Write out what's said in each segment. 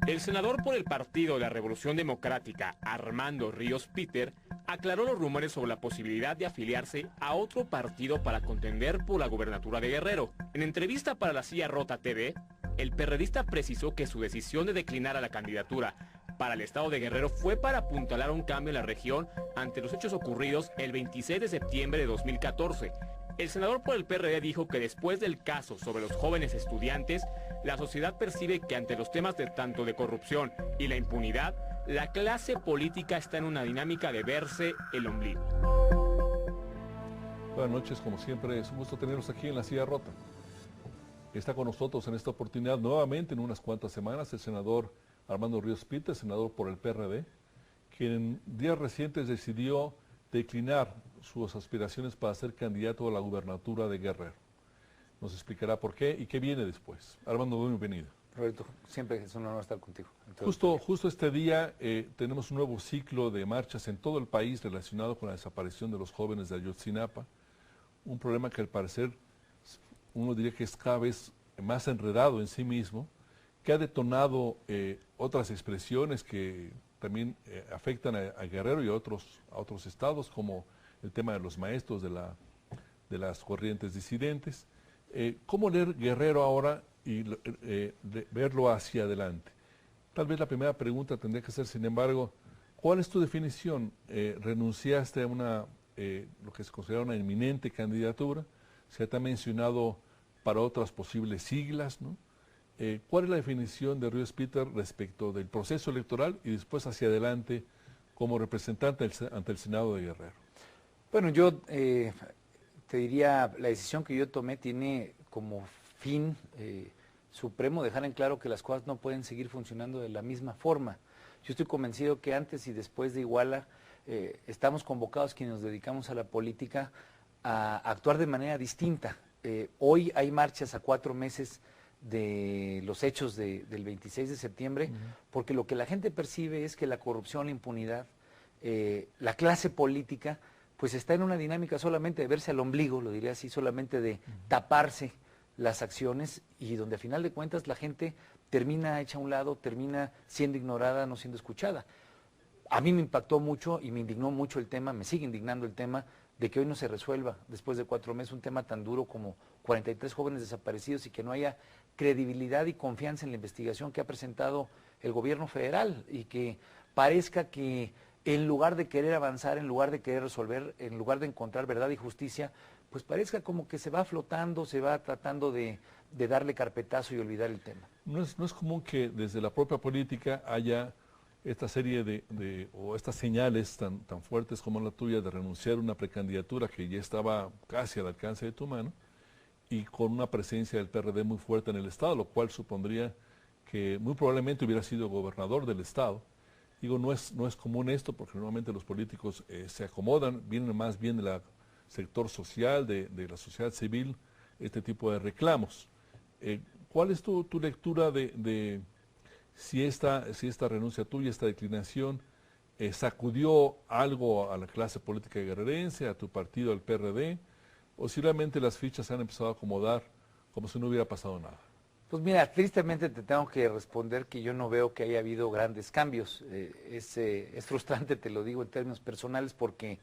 El senador por el Partido de la Revolución Democrática, Armando Ríos Peter, aclaró los rumores sobre la posibilidad de afiliarse a otro partido para contender por la gubernatura de Guerrero. En entrevista para La Silla Rota TV, el perredista precisó que su decisión de declinar a la candidatura para el estado de Guerrero fue para apuntalar un cambio en la región ante los hechos ocurridos el 26 de septiembre de 2014. El senador por el PRD dijo que después del caso sobre los jóvenes estudiantes, la sociedad percibe que ante los temas tanto de corrupción y la impunidad, la clase política está en una dinámica de verse el ombligo. Buenas noches, como siempre, es un gusto tenerlos aquí en La Silla Rota. Está con nosotros en esta oportunidad nuevamente en unas cuantas semanas el senador Armando Ríos Peter, senador por el PRD, quien en días recientes decidió declinar sus aspiraciones para ser candidato a la gubernatura de Guerrero. Nos explicará por qué y qué viene después. Armando, bienvenido. Roberto, siempre es un honor estar contigo. Justo este día tenemos un nuevo ciclo de marchas en todo el país relacionado con la desaparición de los jóvenes de Ayotzinapa, un problema que al parecer uno diría que es cada vez más enredado en sí mismo, que ha detonado otras expresiones que también afectan a Guerrero y a otros estados, como el tema de los maestros de las corrientes disidentes. ¿Cómo leer Guerrero ahora y verlo hacia adelante? Tal vez la primera pregunta tendría que ser, sin embargo, ¿cuál es tu definición? ¿Renunciaste a lo que se considera una inminente candidatura? Se te ha mencionado para otras posibles siglas, ¿no? ¿Cuál es la definición de Ríos Peter respecto del proceso electoral y después hacia adelante como representante ante el Senado de Guerrero? Bueno, yo te diría, la decisión que yo tomé tiene como fin supremo dejar en claro que las cosas no pueden seguir funcionando de la misma forma. Yo estoy convencido que antes y después de Iguala estamos convocados quienes nos dedicamos a la política a actuar de manera distinta. Hoy hay marchas a 4 meses de los hechos del 26 de septiembre, porque lo que la gente percibe es que la corrupción, la impunidad, la clase política, pues está en una dinámica solamente de verse al ombligo, lo diría así, solamente de taparse las acciones, y donde a final de cuentas la gente termina hecha a un lado, termina siendo ignorada, no siendo escuchada. A mí me impactó mucho y me indignó mucho el tema, me sigue indignando el tema de que hoy no se resuelva, después de 4 meses, un tema tan duro como 43 jóvenes desaparecidos y que no haya credibilidad y confianza en la investigación que ha presentado el gobierno federal, y que parezca que en lugar de querer avanzar, en lugar de querer resolver, en lugar de encontrar verdad y justicia, pues parezca como que se va flotando, se va tratando de darle carpetazo y olvidar el tema. No es común que desde la propia política haya esta serie o estas señales tan fuertes como la tuya de renunciar a una precandidatura que ya estaba casi al alcance de tu mano y con una presencia del PRD muy fuerte en el estado, lo cual supondría que muy probablemente hubiera sido gobernador del estado. Digo, no es común esto porque normalmente los políticos se acomodan, vienen más bien del sector social, de la sociedad civil, este tipo de reclamos. ¿Cuál es tu lectura de si esta renuncia tuya, esta declinación, sacudió algo a la clase política guerrerense, a tu partido, al PRD, o si realmente las fichas se han empezado a acomodar como si no hubiera pasado nada? Pues mira, tristemente te tengo que responder que yo no veo que haya habido grandes cambios. Es frustrante, te lo digo en términos personales, porque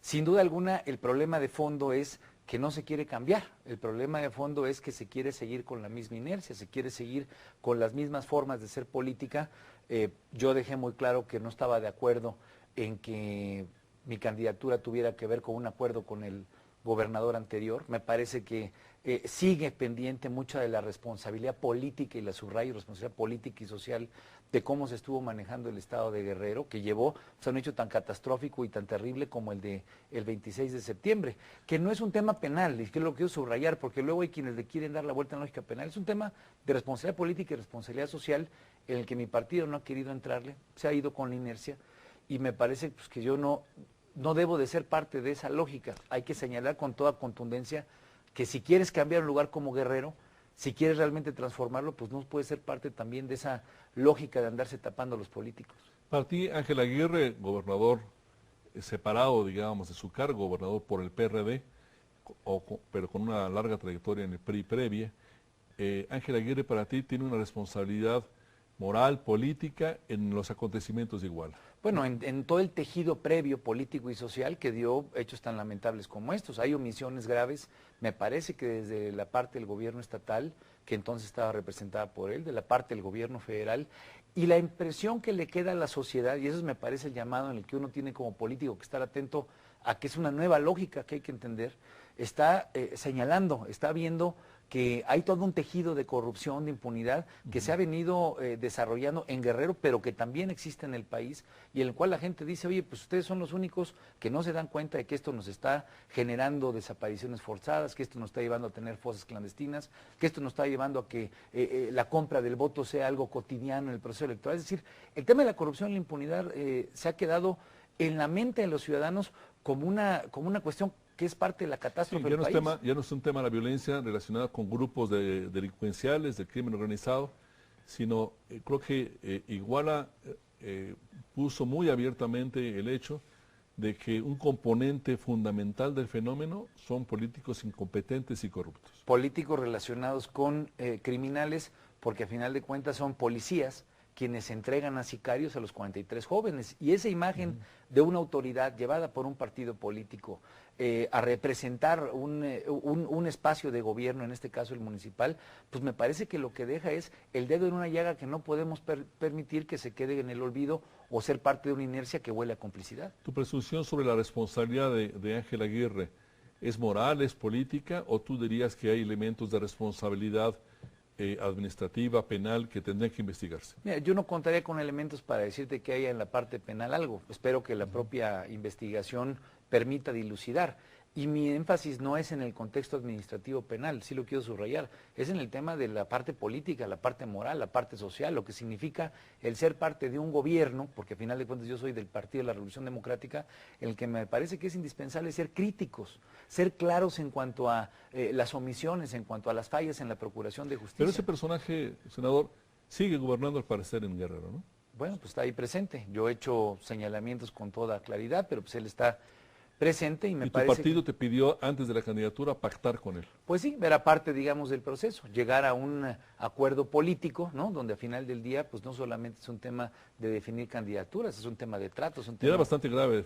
sin duda alguna el problema de fondo es que no se quiere cambiar. El problema de fondo es que se quiere seguir con la misma inercia, se quiere seguir con las mismas formas de ser política. Yo dejé muy claro que no estaba de acuerdo en que mi candidatura tuviera que ver con un acuerdo con el gobernador anterior. Me parece que sigue pendiente mucha de la responsabilidad política, y la subrayo, responsabilidad política y social de cómo se estuvo manejando el estado de Guerrero, que llevó a un hecho tan catastrófico y tan terrible como el de el 26 de septiembre, que no es un tema penal, y que lo quiero subrayar, porque luego hay quienes le quieren dar la vuelta en la lógica penal. Es un tema de responsabilidad política y responsabilidad social en el que mi partido no ha querido entrarle, se ha ido con la inercia, y me parece pues, que yo no debo de ser parte de esa lógica. Hay que señalar con toda contundencia que si quieres cambiar un lugar como Guerrero, si quieres realmente transformarlo, pues no puede ser parte también de esa lógica de andarse tapando a los políticos. Para ti, Ángel Aguirre, gobernador separado, digamos, de su cargo, gobernador por el PRD, pero con una larga trayectoria en el PRI previa, Ángel Aguirre para ti tiene una responsabilidad moral, política, en los acontecimientos de Iguala? Bueno, en todo el tejido previo político y social que dio hechos tan lamentables como estos. Hay omisiones graves, me parece que desde la parte del gobierno estatal, que entonces estaba representada por él, de la parte del gobierno federal, y la impresión que le queda a la sociedad, y eso me parece el llamado en el que uno tiene como político que estar atento a que es una nueva lógica que hay que entender, está señalando, está viendo que hay todo un tejido de corrupción, de impunidad, que se ha venido desarrollando en Guerrero, pero que también existe en el país, y en el cual la gente dice, oye, pues ustedes son los únicos que no se dan cuenta de que esto nos está generando desapariciones forzadas, que esto nos está llevando a tener fosas clandestinas, que esto nos está llevando a que la compra del voto sea algo cotidiano en el proceso electoral. Es decir, el tema de la corrupción y la impunidad se ha quedado en la mente de los ciudadanos como una cuestión que es parte de la catástrofe del país. Ya no es un tema la violencia relacionada con grupos delincuenciales, del crimen organizado, sino creo que Iguala puso muy abiertamente el hecho de que un componente fundamental del fenómeno son políticos incompetentes y corruptos. Políticos relacionados con criminales, porque a final de cuentas son policías quienes entregan a sicarios a los 43 jóvenes. Y esa imagen de una autoridad llevada por un partido político a representar un espacio de gobierno, en este caso el municipal, pues me parece que lo que deja es el dedo en una llaga que no podemos permitir que se quede en el olvido o ser parte de una inercia que huele a complicidad. ¿Tu presunción sobre la responsabilidad de Ángel Aguirre es moral, es política, o tú dirías que hay elementos de responsabilidad administrativa, penal, que tendrían que investigarse? Mira, yo no contaría con elementos para decirte que haya en la parte penal algo. Espero que la propia investigación permita dilucidar. Y mi énfasis no es en el contexto administrativo penal, sí lo quiero subrayar, es en el tema de la parte política, la parte moral, la parte social, lo que significa el ser parte de un gobierno, porque a final de cuentas yo soy del Partido de la Revolución Democrática, en el que me parece que es indispensable ser críticos, ser claros en cuanto a las omisiones, en cuanto a las fallas en la procuración de justicia. Pero ese personaje, senador, sigue gobernando al parecer en Guerrero, ¿no? Bueno, pues está ahí presente. Yo he hecho señalamientos con toda claridad, pero pues él está presente y me parece... ¿Y tu partido te pidió antes de la candidatura pactar con él? Pues sí, era parte, digamos, del proceso, llegar a un acuerdo político, ¿no? Donde al final del día, pues no solamente es un tema de definir candidaturas, es un tema de tratos. Y era bastante grave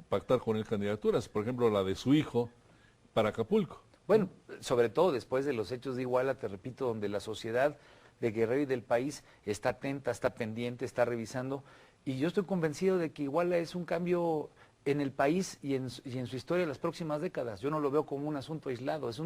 pactar con él candidaturas, por ejemplo, la de su hijo para Acapulco. Bueno, sobre todo después de los hechos de Iguala, te repito, donde la sociedad de Guerrero y del país está atenta, está pendiente, está revisando, y yo estoy convencido de que Iguala es un cambio en el país y en su historia de las próximas décadas. Yo no lo veo como un asunto aislado, es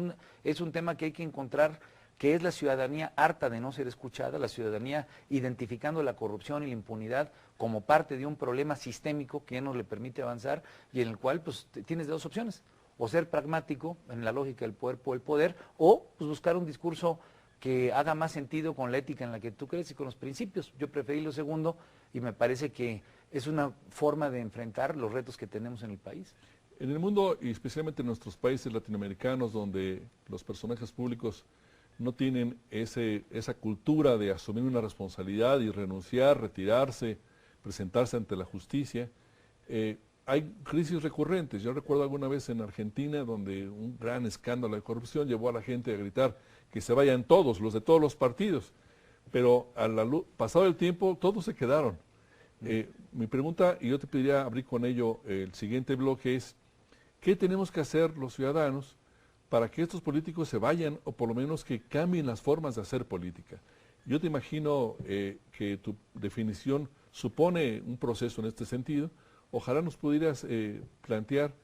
un tema que hay que encontrar, que es la ciudadanía harta de no ser escuchada, la ciudadanía identificando la corrupción y la impunidad como parte de un problema sistémico que ya no le permite avanzar y en el cual pues tienes dos opciones, o ser pragmático en la lógica del poder por el poder, o pues, buscar un discurso que haga más sentido con la ética en la que tú crees y con los principios. Yo preferí lo segundo y me parece que es una forma de enfrentar los retos que tenemos en el país. En el mundo, y especialmente en nuestros países latinoamericanos, donde los personajes públicos no tienen esa cultura de asumir una responsabilidad y renunciar, retirarse, presentarse ante la justicia, hay crisis recurrentes. Yo recuerdo alguna vez en Argentina, donde un gran escándalo de corrupción llevó a la gente a gritar que se vayan todos, los de todos los partidos. Pero pasado el tiempo, todos se quedaron. Mi pregunta, y yo te pediría abrir con ello el siguiente bloque, es ¿qué tenemos que hacer los ciudadanos para que estos políticos se vayan o por lo menos que cambien las formas de hacer política? Yo te imagino que tu definición supone un proceso en este sentido. Ojalá nos pudieras plantear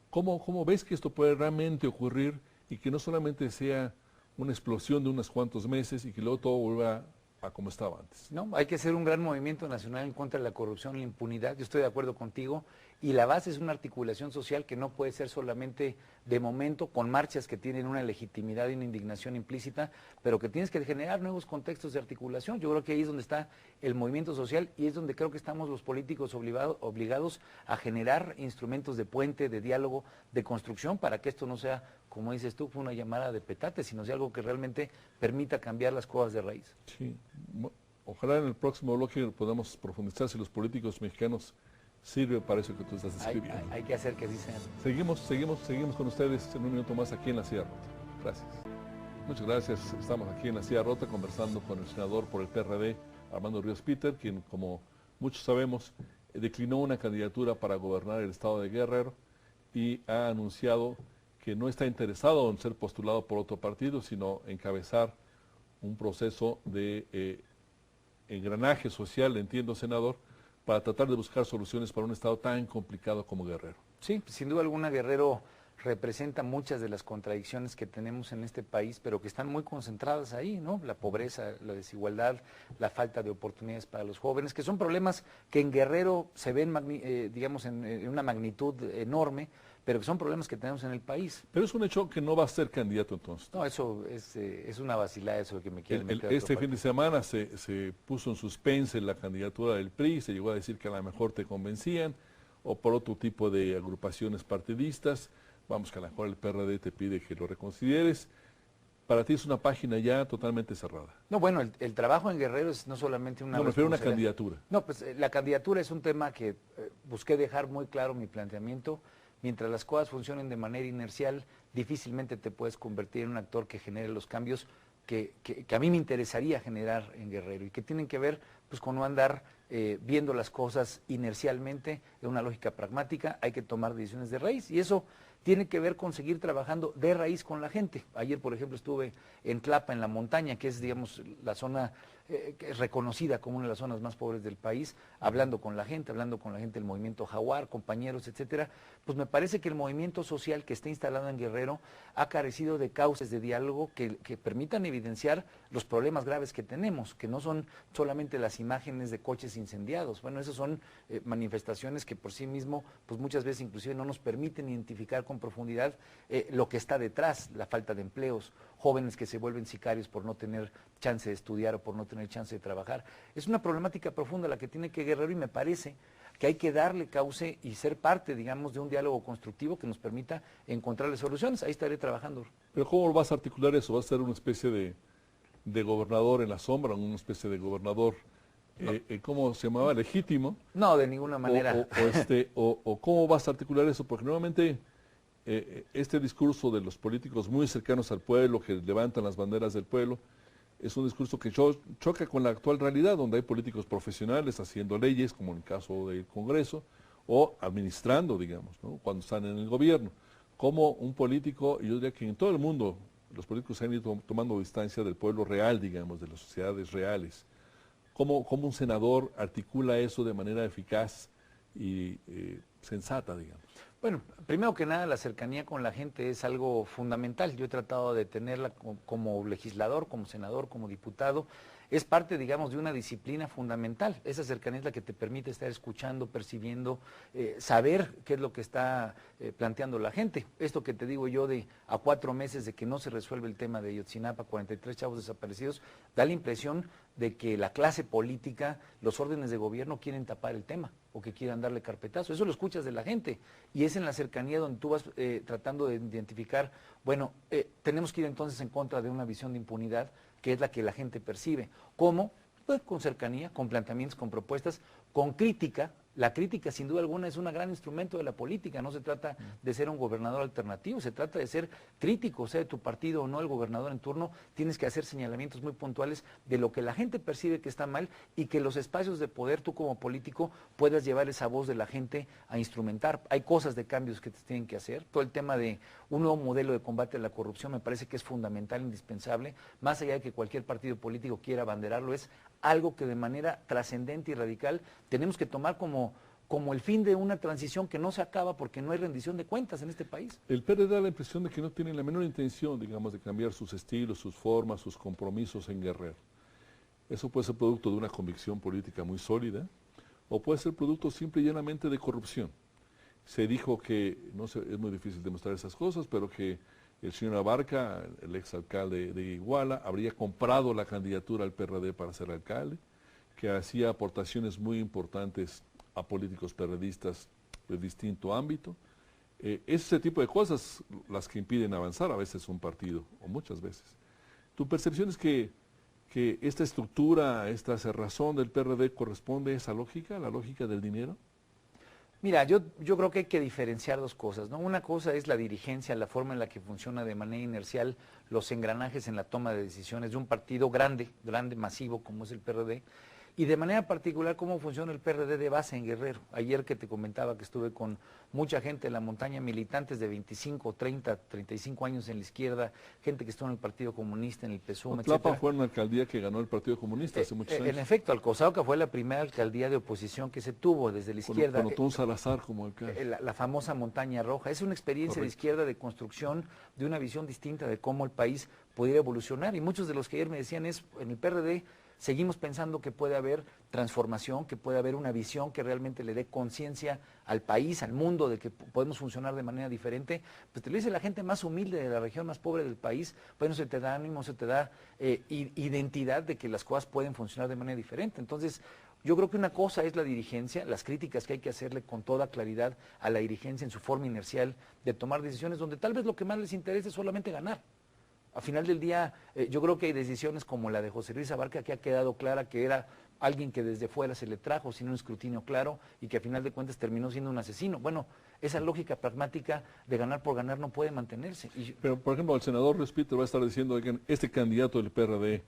cómo ves que esto puede realmente ocurrir y que no solamente sea una explosión de unos cuantos meses y que luego todo vuelva a como estaba antes. No, hay que hacer un gran movimiento nacional en contra de la corrupción y la impunidad. Yo estoy de acuerdo contigo. Y la base es una articulación social que no puede ser solamente de momento, con marchas que tienen una legitimidad y una indignación implícita, pero que tienes que generar nuevos contextos de articulación. Yo creo que ahí es donde está el movimiento social y es donde creo que estamos los políticos obligados a generar instrumentos de puente, de diálogo, de construcción, para que esto no sea, como dices tú, una llamada de petate, sino sea algo que realmente permita cambiar las cosas de raíz. Sí. Ojalá en el próximo bloque podamos profundizar si los políticos mexicanos sirve para eso que tú estás describiendo. Hay que hacer que así sea. Seguimos con ustedes en un minuto más aquí en La Silla Rota. Gracias. Muchas gracias. Estamos aquí en La Silla Rota conversando con el senador por el PRD, Armando Ríos Peter, quien, como muchos sabemos, declinó una candidatura para gobernar el estado de Guerrero y ha anunciado que no está interesado en ser postulado por otro partido, sino encabezar un proceso de engranaje social, entiendo, senador, para tratar de buscar soluciones para un estado tan complicado como Guerrero. Sí, sin duda alguna Guerrero representa muchas de las contradicciones que tenemos en este país, pero que están muy concentradas ahí, ¿no? La pobreza, la desigualdad, la falta de oportunidades para los jóvenes, que son problemas que en Guerrero se ven, digamos, en una magnitud enorme, pero que son problemas que tenemos en el país. Pero es un hecho que no va a ser candidato entonces. No, eso es una vacilada, eso de que me quieren meter. Este fin de semana se puso en suspense la candidatura del PRI, se llegó a decir que a lo mejor te convencían, o por otro tipo de agrupaciones partidistas. Vamos, que a lo mejor el PRD te pide que lo reconsideres. Para ti es una página ya totalmente cerrada. No, bueno, el trabajo en Guerrero es no solamente una... No, me refiero a una candidatura. No, pues la candidatura es un tema que busqué dejar muy claro mi planteamiento. Mientras las cosas funcionen de manera inercial, difícilmente te puedes convertir en un actor que genere los cambios que a mí me interesaría generar en Guerrero y que tienen que ver pues con no andar viendo las cosas inercialmente, en una lógica pragmática. Hay que tomar decisiones de raíz y eso tiene que ver con seguir trabajando de raíz con la gente. Ayer, por ejemplo, estuve en Tlapa, en la montaña, que es, digamos, la zona que es reconocida como una de las zonas más pobres del país, hablando con la gente del movimiento Jaguar, compañeros, etcétera. Pues me parece que el movimiento social que está instalado en Guerrero ha carecido de cauces de diálogo que permitan evidenciar los problemas graves que tenemos, que no son solamente las imágenes de coches incendiados. Bueno, esas son manifestaciones que por sí mismo, pues muchas veces inclusive no nos permiten identificar con profundidad lo que está detrás, la falta de empleos, jóvenes que se vuelven sicarios por no tener chance de estudiar o por no tener chance de trabajar. Es una problemática profunda la que tiene que Guerrero y me parece que hay que darle cauce y ser parte, digamos, de un diálogo constructivo que nos permita encontrarle soluciones. Ahí estaré trabajando. Pero ¿cómo vas a articular eso? ¿Vas a ser una especie de gobernador en la sombra, una especie de gobernador, ¿cómo se llamaba? ¿Legítimo? No, de ninguna manera. O ¿cómo vas a articular eso? Porque nuevamente este discurso de los políticos muy cercanos al pueblo, que levantan las banderas del pueblo, es un discurso que choca con la actual realidad, donde hay políticos profesionales haciendo leyes, como en el caso del Congreso, o administrando, digamos, ¿no? Cuando están en el gobierno. Como un político, y yo diría que en todo el mundo, los políticos se han ido tomando distancia del pueblo real, digamos, de las sociedades reales. ¿Cómo un senador articula eso de manera eficaz y sensata, digamos? Bueno, primero que nada, la cercanía con la gente es algo fundamental. Yo he tratado de tenerla como legislador, como senador, como diputado. Es parte, digamos, de una disciplina fundamental. Esa cercanía es la que te permite estar escuchando, percibiendo, saber qué es lo que está planteando la gente. Esto que te digo yo de a 4 meses de que no se resuelve el tema de Ayotzinapa, 43 chavos desaparecidos, da la impresión de que la clase política, los órdenes de gobierno quieren tapar el tema o que quieran darle carpetazo. Eso lo escuchas de la gente y es en la cercanía donde tú vas tratando de identificar, bueno, tenemos que ir entonces en contra de una visión de impunidad que es la que la gente percibe. ¿Cómo? Pues con cercanía, con planteamientos, con propuestas, con crítica. La crítica, sin duda alguna, es un gran instrumento de la política. No se trata de ser un gobernador alternativo, se trata de ser crítico, sea de tu partido o no el gobernador en turno. Tienes que hacer señalamientos muy puntuales de lo que la gente percibe que está mal y que los espacios de poder, tú como político, puedas llevar esa voz de la gente a instrumentar. Hay cosas de cambios que te tienen que hacer. Todo el tema de un nuevo modelo de combate a la corrupción me parece que es fundamental, indispensable. Más allá de que cualquier partido político quiera abanderarlo, es algo que de manera trascendente y radical tenemos que tomar como el fin de una transición que no se acaba porque no hay rendición de cuentas en este país. El PRD da la impresión de que no tiene la menor intención, digamos, de cambiar sus estilos, sus formas, sus compromisos en Guerrero. Eso puede ser producto de una convicción política muy sólida o puede ser producto simple y llanamente de corrupción. Se dijo que, no sé, es muy difícil demostrar esas cosas, pero que el señor Abarca, el exalcalde de Iguala, habría comprado la candidatura al PRD para ser alcalde, que hacía aportaciones muy importantes a políticos perredistas de distinto ámbito. Ese tipo de cosas las que impiden avanzar a veces un partido, o muchas veces. ¿Tu percepción es que esta estructura, esta cerrazón del PRD corresponde a esa lógica, la lógica del dinero? Mira, yo creo que hay que diferenciar dos cosas, ¿no? Una cosa es la dirigencia, la forma en la que funciona de manera inercial los engranajes en la toma de decisiones de un partido grande, masivo como es el PRD, y de manera particular cómo funciona el PRD de base en Guerrero. Ayer que te comentaba que estuve con mucha gente en la montaña, militantes de 25, 30, 35 años en la izquierda, gente que estuvo en el Partido Comunista, en el PSUM, etc. Tlapa fue una alcaldía que ganó el Partido Comunista hace muchos años. En efecto, Alcozauca fue la primera alcaldía de oposición que se tuvo desde la izquierda. Con Otón Salazar como alcalde. La famosa montaña roja. Es una experiencia de izquierda de construcción de una visión distinta de cómo el país pudiera evolucionar. Y muchos de los que ayer me decían en el PRD seguimos pensando que puede haber transformación, que puede haber una visión que realmente le dé conciencia al país, al mundo, de que podemos funcionar de manera diferente. Pues te lo dice la gente más humilde de la región más pobre del país, bueno, se te da ánimo, se te da identidad de que las cosas pueden funcionar de manera diferente. Entonces, yo creo que una cosa es la dirigencia, las críticas que hay que hacerle con toda claridad a la dirigencia en su forma inercial de tomar decisiones donde tal vez lo que más les interesa es solamente ganar. A final del día, yo creo que hay decisiones como la de José Luis Abarca, que ha quedado clara que era alguien que desde fuera se le trajo sin un escrutinio claro y que a final de cuentas terminó siendo un asesino. Bueno, esa lógica pragmática de ganar por ganar no puede mantenerse. Pero, por ejemplo, el senador Ríos Peter va a estar diciendo que este candidato del PRD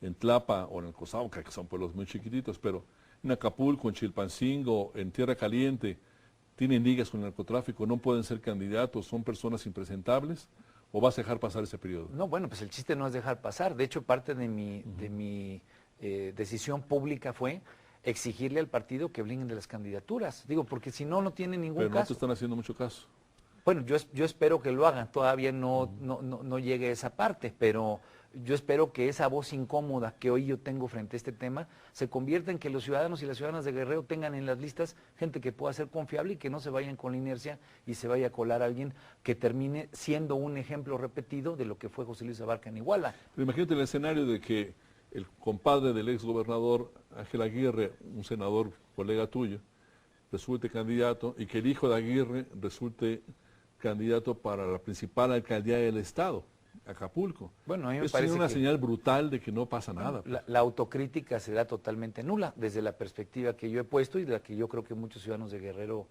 en Tlapa o en el Cozauca, que son pueblos muy chiquititos, pero en Acapulco, en Chilpancingo, en Tierra Caliente, tienen ligas con el narcotráfico, no pueden ser candidatos, son personas impresentables. ¿O vas a dejar pasar ese periodo? No, bueno, pues el chiste no es dejar pasar. De hecho, parte de mi decisión pública fue exigirle al partido que blinden de las candidaturas. Digo, porque si no, no tiene ningún caso. Pero no te están haciendo mucho caso. Bueno, yo espero que lo hagan. Todavía no llegue a esa parte, pero yo espero que esa voz incómoda que hoy yo tengo frente a este tema se convierta en que los ciudadanos y las ciudadanas de Guerrero tengan en las listas gente que pueda ser confiable y que no se vayan con la inercia y se vaya a colar a alguien que termine siendo un ejemplo repetido de lo que fue José Luis Abarca en Iguala. Pero imagínate el escenario de que el compadre del ex gobernador Ángel Aguirre, un senador colega tuyo, resulte candidato y que el hijo de Aguirre resulte candidato para la principal alcaldía del estado, Acapulco. Bueno, a mí me Eso parece es una que señal brutal de que no pasa nada. La autocrítica será totalmente nula desde la perspectiva que yo he puesto y de la que yo creo que muchos ciudadanos de Guerrero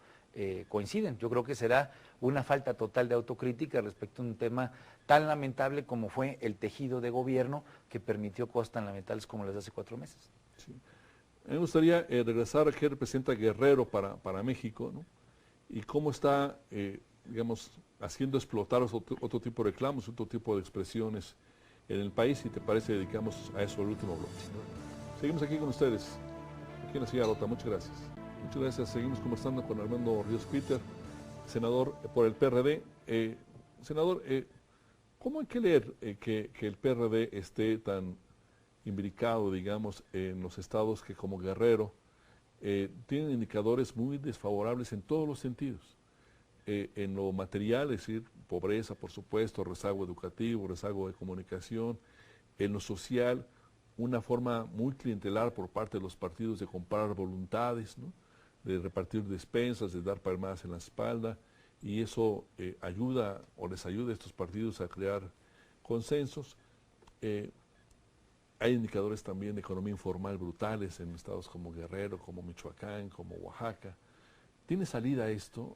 coinciden. Yo creo que será una falta total de autocrítica respecto a un tema tan lamentable como fue el tejido de gobierno que permitió cosas tan lamentables como las de hace 4 meses. Sí. A mí me gustaría regresar a qué representa Guerrero para México, ¿no? Y cómo está, digamos, haciendo explotar otro tipo de reclamos, otro tipo de expresiones en el país. Si te parece, dedicamos a eso el último bloque. Seguimos aquí con ustedes, aquí en la Silla Rota. Muchas gracias. Muchas gracias. Seguimos conversando con Armando Ríos Peter, senador por el PRD. Senador, ¿cómo hay que leer que el PRD esté tan imbricado, digamos, en los estados que como Guerrero tienen indicadores muy desfavorables en todos los sentidos? En lo material, es decir, pobreza, por supuesto, rezago educativo, rezago de comunicación; en lo social, una forma muy clientelar por parte de los partidos de comprar voluntades, ¿no? De repartir despensas, de dar palmadas en la espalda, y eso ayuda o les ayuda a estos partidos a crear consensos. Hay indicadores también de economía informal brutales en estados como Guerrero, como Michoacán, como Oaxaca. ¿Tiene salida esto?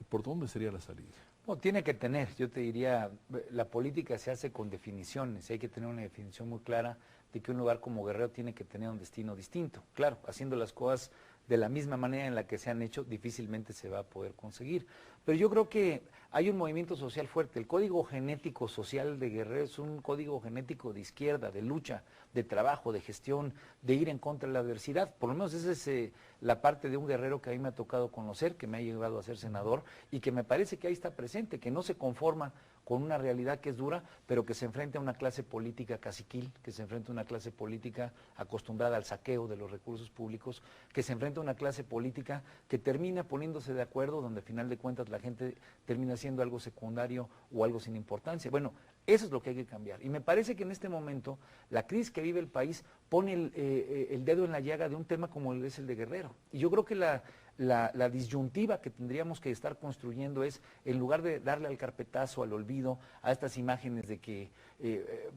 ¿Por dónde sería la salida? No, tiene que tener, yo te diría, la política se hace con definiciones, hay que tener una definición muy clara de que un lugar como Guerrero tiene que tener un destino distinto. Claro, haciendo las cosas de la misma manera en la que se han hecho, difícilmente se va a poder conseguir. Pero yo creo que hay un movimiento social fuerte. El código genético social de Guerrero es un código genético de izquierda, de lucha, de trabajo, de gestión, de ir en contra de la adversidad. Por lo menos esa es la parte de un guerrero que a mí me ha tocado conocer, que me ha llevado a ser senador y que me parece que ahí está presente, que no se conforma con una realidad que es dura, pero que se enfrenta a una clase política caciquil, que se enfrenta a una clase política acostumbrada al saqueo de los recursos públicos, que se enfrenta a una clase política que termina poniéndose de acuerdo, donde al final de cuentas la gente termina siendo algo secundario o algo sin importancia. Bueno, eso es lo que hay que cambiar. Y me parece que en este momento la crisis que vive el país pone el dedo en la llaga de un tema como es el de Guerrero. Y yo creo que la disyuntiva que tendríamos que estar construyendo es, en lugar de darle al carpetazo, al olvido, a estas imágenes de que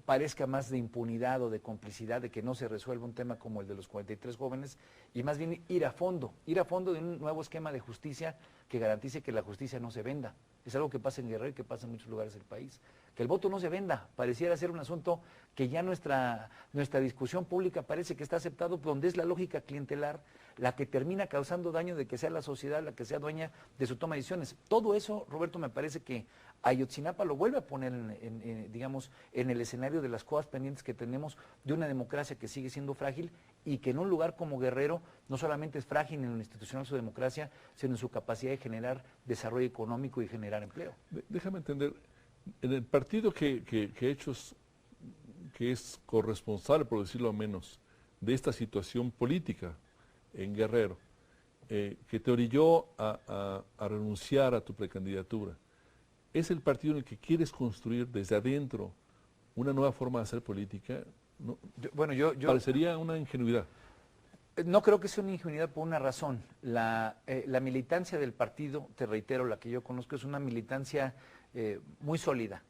parezca más de impunidad o de complicidad, de que no se resuelva un tema como el de los 43 jóvenes, y más bien ir a fondo de un nuevo esquema de justicia que garantice que la justicia no se venda. Es algo que pasa en Guerrero y que pasa en muchos lugares del país. Que el voto no se venda, pareciera ser un asunto que ya nuestra discusión pública parece que está aceptado, donde es la lógica clientelar la que termina causando daño de que sea la sociedad la que sea dueña de su toma de decisiones. Todo eso, Roberto, me parece que Ayotzinapa lo vuelve a poner digamos, en el escenario de las cosas pendientes que tenemos de una democracia que sigue siendo frágil y que en un lugar como Guerrero no solamente es frágil en lo institucional su democracia, sino en su capacidad de generar desarrollo económico y generar empleo. Déjame entender, en el partido que es corresponsable, por decirlo menos, de esta situación política en Guerrero, que te orilló a renunciar a tu precandidatura, ¿es el partido en el que quieres construir desde adentro una nueva forma de hacer política? No, parecería una ingenuidad. No creo que sea una ingenuidad por una razón. La militancia del partido, te reitero, la que yo conozco, es una militancia muy sólida.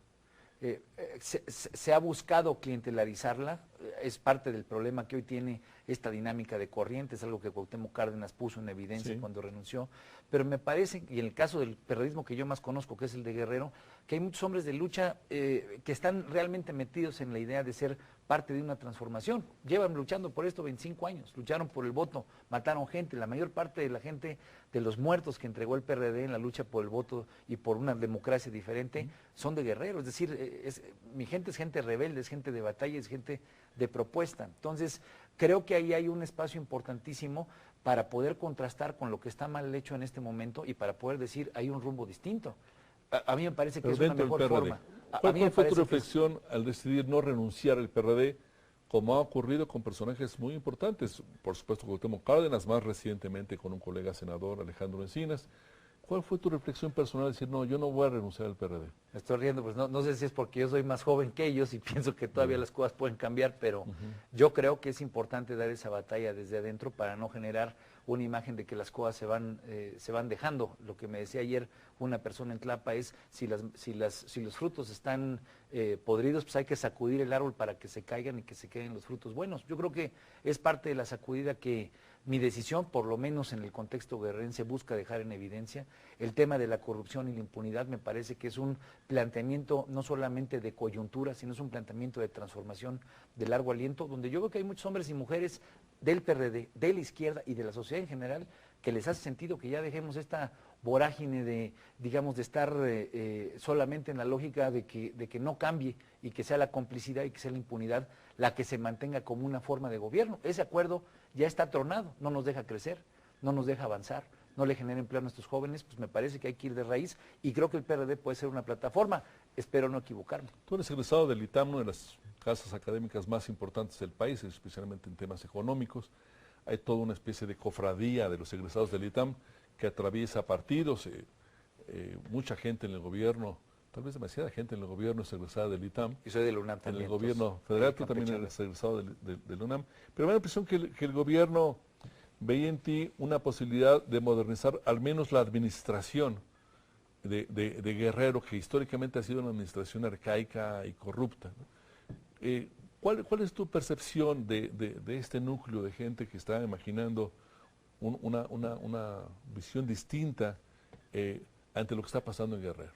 Se ha buscado clientelarizarla, es parte del problema que hoy tiene esta dinámica de corriente, es algo que Cuauhtémoc Cárdenas puso en evidencia cuando renunció, pero me parece, y en el caso del periodismo que yo más conozco, que es el de Guerrero, que hay muchos hombres de lucha que están realmente metidos en la idea de ser parte de una transformación. Llevan luchando por esto 25 años, lucharon por el voto, mataron gente, la mayor parte de la gente, de los muertos que entregó el PRD en la lucha por el voto y por una democracia diferente, son de Guerrero, es decir, mi gente es gente rebelde, es gente de batalla, es gente de propuesta. Entonces, creo que ahí hay un espacio importantísimo para poder contrastar con lo que está mal hecho en este momento y para poder decir, hay un rumbo distinto. A mí me parece que es una mejor forma. ¿Cuál fue tu reflexión al decidir no renunciar al PRD, como ha ocurrido con personajes muy importantes? Por supuesto, Cuauhtémoc Cárdenas, más recientemente con un colega senador, Alejandro Encinas. ¿Cuál fue tu reflexión personal de decir, no, yo no voy a renunciar al PRD? Me estoy riendo, pues no sé si es porque yo soy más joven que ellos y pienso que todavía las cosas pueden cambiar, pero yo creo que es importante dar esa batalla desde adentro para no generar una imagen de que las cosas se van dejando. Lo que me decía ayer una persona en Tlapa es, si los frutos están podridos, pues hay que sacudir el árbol para que se caigan y que se queden los frutos buenos. Yo creo que es parte de la sacudida que mi decisión, por lo menos en el contexto guerrerense, busca dejar en evidencia. El tema de la corrupción y la impunidad me parece que es un planteamiento no solamente de coyuntura, sino es un planteamiento de transformación de largo aliento, donde yo veo que hay muchos hombres y mujeres del PRD, de la izquierda y de la sociedad en general, que les hace sentido que ya dejemos esta vorágine de, digamos, de estar solamente en la lógica de que no cambie y que sea la complicidad y que sea la impunidad la que se mantenga como una forma de gobierno. Ese acuerdo ya está tronado, no nos deja crecer, no nos deja avanzar, no le genera empleo a nuestros jóvenes, pues me parece que hay que ir de raíz y creo que el PRD puede ser una plataforma, espero no equivocarme. Tú eres egresado del ITAM, una de las casas académicas más importantes del país, especialmente en temas económicos. Hay toda una especie de cofradía de los egresados del ITAM que atraviesa partidos, mucha gente en el gobierno, tal vez demasiada gente en el gobierno es egresada del ITAM. Y soy del UNAM también. En el gobierno federal, tú también eres egresado del UNAM. Pero me da la impresión que el gobierno veía en ti una posibilidad de modernizar al menos la administración de Guerrero, que históricamente ha sido una administración arcaica y corrupta, ¿no? ¿Cuál es tu percepción de este núcleo de gente que está imaginando una visión distinta ante lo que está pasando en Guerrero?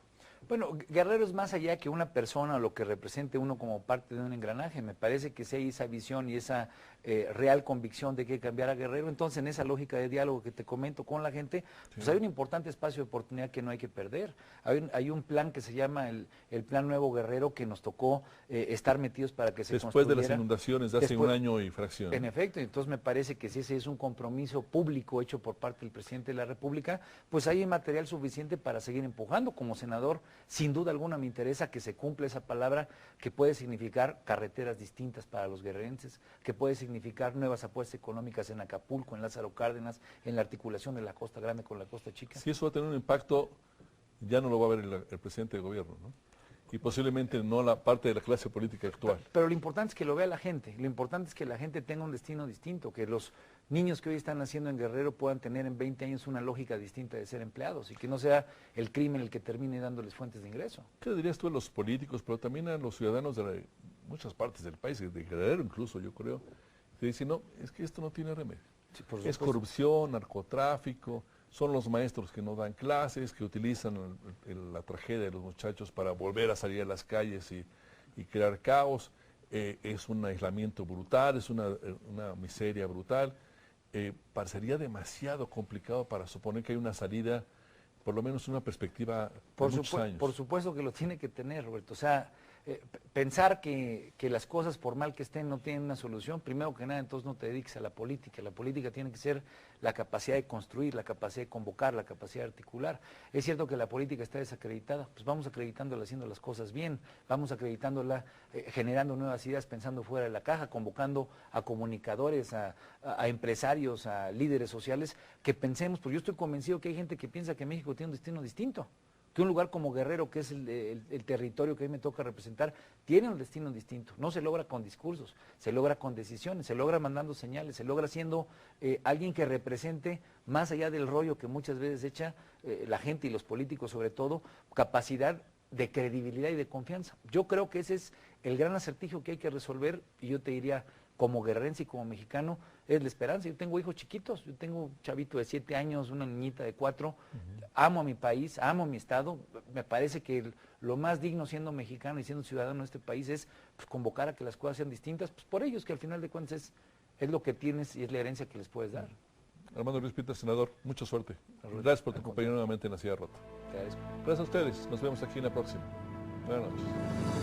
Bueno, Guerrero es más allá que una persona o lo que represente uno como parte de un engranaje. Me parece que si hay esa visión y esa real convicción de que hay que cambiar a Guerrero, entonces en esa lógica de diálogo que te comento con la gente, pues hay un importante espacio de oportunidad que no hay que perder. Hay un plan que se llama el Plan Nuevo Guerrero que nos tocó estar metidos para que se construyera. Después de las inundaciones de hace un año y fracción. En efecto, entonces me parece que si ese es un compromiso público hecho por parte del presidente de la República, pues hay material suficiente para seguir empujando. Como senador, sin duda alguna me interesa que se cumpla esa palabra que puede significar carreteras distintas para los guerrerenses, que puede significar nuevas apuestas económicas en Acapulco, en Lázaro Cárdenas, en la articulación de la Costa Grande con la Costa Chica. Si eso va a tener un impacto, ya no lo va a ver el presidente de gobierno, ¿no? Y posiblemente no la parte de la clase política actual. Pero lo importante es que lo vea la gente, lo importante es que la gente tenga un destino distinto, que los niños que hoy están naciendo en Guerrero puedan tener en 20 años una lógica distinta de ser empleados y que no sea el crimen el que termine dándoles fuentes de ingreso. ¿Qué dirías tú a los políticos, pero también a los ciudadanos de muchas partes del país, de Guerrero incluso, yo creo, que dicen, no, es que esto no tiene remedio? Sí, por Es supuesto. corrupción, narcotráfico, son los maestros que no dan clases, que utilizan la tragedia de los muchachos para volver a salir a las calles y crear caos. Es un aislamiento brutal, es una miseria brutal. Parecería demasiado complicado para suponer que hay una salida, por lo menos una perspectiva de muchos años. Por supuesto que lo tiene que tener, Roberto. O sea, pensar que las cosas, por mal que estén, no tienen una solución, primero que nada, entonces no te dediques a la política. La política tiene que ser la capacidad de construir, la capacidad de convocar, la capacidad de articular. Es cierto que la política está desacreditada, pues vamos acreditándola haciendo las cosas bien, vamos acreditándola generando nuevas ideas, pensando fuera de la caja, convocando a comunicadores, a empresarios, a líderes sociales, que pensemos, porque yo estoy convencido que hay gente que piensa que México tiene un destino distinto, que un lugar como Guerrero, que es el territorio que a mí me toca representar, tiene un destino distinto. No se logra con discursos, se logra con decisiones, se logra mandando señales, se logra siendo alguien que represente, más allá del rollo que muchas veces echa la gente y los políticos sobre todo, capacidad de credibilidad y de confianza. Yo creo que ese es el gran acertijo que hay que resolver, y yo te diría, como guerrerense y como mexicano, es la esperanza. Yo tengo hijos chiquitos, yo tengo un chavito de 7 años, una niñita de 4, amo a mi país, amo a mi estado, me parece que lo más digno siendo mexicano y siendo ciudadano de este país es pues, convocar a que las cosas sean distintas, pues por ellos que al final de cuentas es lo que tienes y es la herencia que les puedes dar. Armando Ríos Peter, senador, mucha suerte. Gracias por tu compañía nuevamente en La Silla Rota. Te agradezco. Gracias a ustedes, nos vemos aquí en la próxima. Buenas noches.